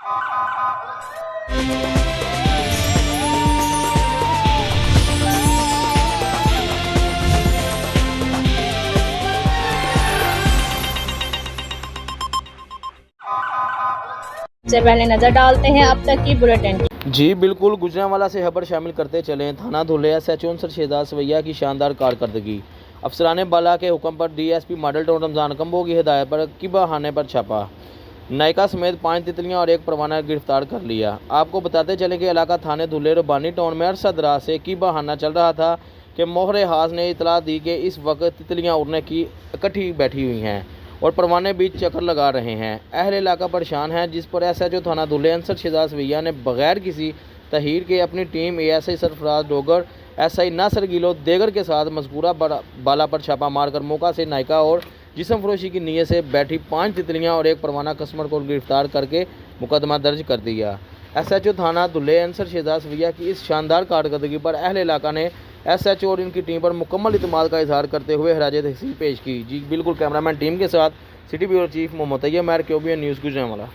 से पहले नजर डालते हैं अब तक की बुलेटिन की। जी बिल्कुल, गुजरांवाला से खबर शामिल करते चलें। थाना धुले SHO शहजाद सवैया की शानदार कारकर्दगी। अफसरान बाला के हुक्म पर DSP model town Ramzan combo की हिदायत पर की बहाने पर छापा। नायका समेत 5 तितलियां और 1 परवाना गिरफ्तार कर लिया। आपको बताते चलें कि इलाका थाने धुले रबानी टाउन में अरसा दराज से की बहाना चल रहा था कि मोहरे हाज ने इतला दी कि इस वक्त तितलियां उड़ने की इकट्ठी बैठी हुई हैं और परवाने बीच चक्कर लगा रहे हैं। अहले इलाका परेशान है, जिस पर SHO थाना धुले अंसर शहजाद सवैया ने बगैर किसी तहीर के अपनी team ASI Sarfaraz Dogar, SI नासर गिलो देगर के साथ मजकूरा बाला पर छापा मारकर मौका से नायका और जिस्म फरोशी की नीयत से बैठी 5 तितलियां और 1 परवाना कस्टमर को गिरफ्तार करके मुकदमा दर्ज कर दिया। SHO थाना धुले अंसर शहजाद सवैया की इस शानदार कारकर्दगी पर अहले इलाका ने SHO और इनकी टीम पर मुकम्मल इत्मीनान का इजहार करते हुए खराज तहसीन पेश की। जी बिल्कुल, कैमरामैन टीम के साथ city bureau chief Mohammad Tayyab Mair, QBN news Gujranwala.